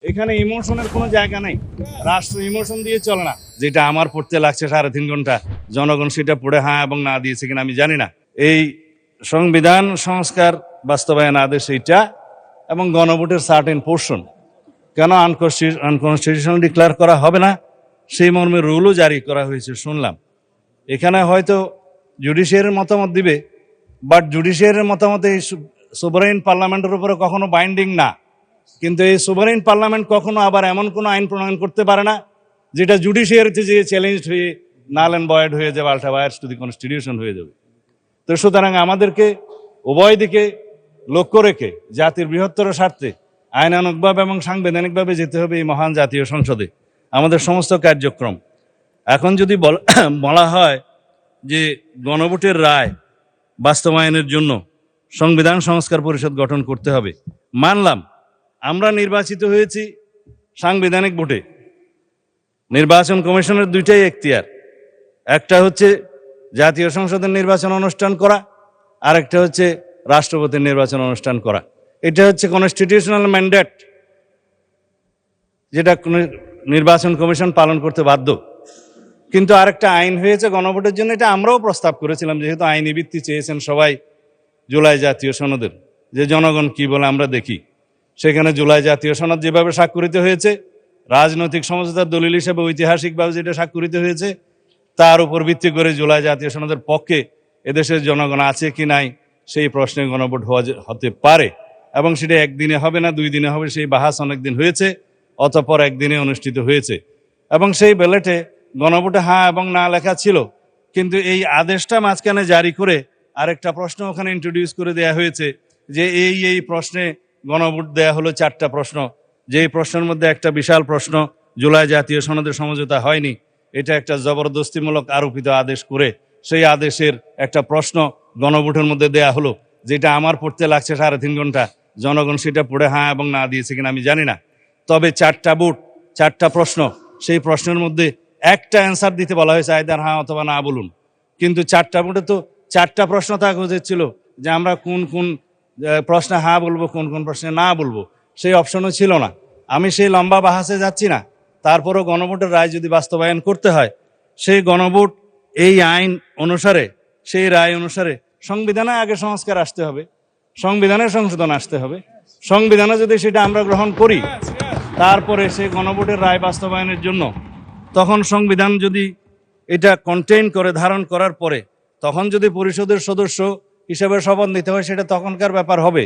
এখানে ইমোশনের কোনো জায়গা নেই। রাষ্ট্র ইমোশন দিয়ে চলে না। যেটা আমার পড়তে লাগছে 3.5 ঘন্টা, জনগণ সেটা পড়ে হ্যাঁ এবং না দিয়েছে কিনা আমি জানি না। এই সংবিধান সংস্কার বাস্তবায়ন আদেশ এইটা এবং গণভোটের সার্টেন পোর্শন কেন আনকনস্টিটিউশনাল ডিক্লেয়ার করা হবে না সেই মর্মে রুলও জারি করা হয়েছে শুনলাম। এখানে হয়তো জুডিশিয়ারির মতামত দিবে, বাট জুডিশিয়ারির মতামত এই সোভারেইন পার্লামেন্টের উপরে কখনো বাইন্ডিং না। কিন্তু এই সোভারেইন পার্লামেন্ট কখনো আবার এমন কোনো আইন প্রণয়ন করতে পারে না যেটা জুডিশিয়ারিতে যে চ্যালেঞ্জ হয়ে নাল অ্যান্ড ভয়েড হয়ে যাবে, আল্ট্রা ভায়ার্স টু দি কনস্টিটিউশন হয়ে যাবে। তো সুতরাং আমাদেরকে উভয় দিকে লক্ষ্য রেখে জাতির বৃহত্তর স্বার্থে আইনানুগভাবে এবং সাংবিধানিকভাবে যেতে হবে এই মহান জাতীয় সংসদে আমাদের সমস্ত কার্যক্রম। এখন যদি বলা হয় যে গণভোটের রায় বাস্তবায়নের জন্য সংবিধান সংস্কার পরিষদ গঠন করতে হবে, মানলাম। আমরা নির্বাচিত হয়েছি সাংবিধানিক ভোটে। নির্বাচন কমিশনের দুইটাই এখতিয়ার, একটা হচ্ছে জাতীয় সংসদের নির্বাচন অনুষ্ঠান করা, আর একটা হচ্ছে রাষ্ট্রপতির নির্বাচন অনুষ্ঠান করা। এটা হচ্ছে কনস্টিটিউশনাল ম্যান্ডেট, যেটা নির্বাচন কমিশন পালন করতে বাধ্য। কিন্তু আরেকটা আইন হয়েছে গণভোটের জন্য, এটা আমরাও প্রস্তাব করেছিলাম, যেহেতু আইনি ভিত্তি চেয়েছেন সবাই জুলাই জাতীয় সনদের, যে জনগণ কি বলে আমরা দেখি। সেখানে জুলাই জাতীয় সনদ যেভাবে স্বাক্ষরিত হয়েছে, রাজনৈতিক সমঝোতার দলিল হিসেবে ঐতিহাসিকভাবে যেটা স্বাক্ষরিত হয়েছে, তার উপর ভিত্তি করে জুলাই জাতীয় সনদের পক্ষে এদেশের জনগণ আছে কি নাই সেই প্রশ্নে গণভোট হতে পারে। এবং সেটা একদিনে হবে না, 2 দিনে হবে, সেই বাহাস অনেকদিন হয়েছে, অতঃপর একদিনে অনুষ্ঠিত হয়েছে। এবং সেই ব্যালটে গণভোটে হ্যাঁ এবং না লেখা ছিল, কিন্তু এই আদেশটা মাঝখানে জারি করে আরেকটা প্রশ্ন ওখানে ইন্ট্রোডিউস করে দেয়া হয়েছে যে এই প্রশ্নে গণভোট দেয়া হলো 4টা প্রশ্ন, যেই প্রশ্নের মধ্যে একটা বিশাল প্রশ্ন জুলাই জাতীয় সনদের সমঝোতা হয়নি, এটা একটা জবরদস্তিমূলক আরোপিত আদেশ করে সেই আদেশের একটা প্রশ্ন গণভোটের মধ্যে দেয়া হলো, যেটা আমার পড়তে লাগছে 3.5 ঘন্টা, জনগণ সেটা পড়ে হ্যাঁ এবং না দিয়েছে কিনা আমি জানি না। তবে 4টা ভোট, 4টা প্রশ্ন, সেই প্রশ্নের মধ্যে একটা অ্যান্সার দিতে বলা হয়েছে, আইদার হ্যাঁ অথবা না বলুন। কিন্তু 4টা ভোটে তো 4টা প্রশ্ন থাকা উচিত ছিল, যে আমরা কোন কোন প্রশ্নে হ্যাঁ বলবো, কোন কোন প্রশ্নে না বলবো, সেই অপশনও ছিল না। আমি সেই লম্বা বাহাসে যাচ্ছি না। তারপরও গণভোটের রায় যদি বাস্তবায়ন করতে হয়, সেই গণভোট এই আইন অনুসারে, সেই রায় অনুসারে সংবিধানে আগে সংস্কার আসতে হবে, সংবিধানের সংশোধন আসতে হবে। সংবিধানে যদি সেটা আমরা গ্রহণ করি, তারপরে সেই গণভোটের রায় বাস্তবায়নের জন্য তখন সংবিধান যদি এটা কন্টেইন করে, ধারণ করার পরে তখন যদি পরিষদের সদস্য হিসেবে শপথ নিতে হয়, সেটা তখনকার ব্যাপার হবে।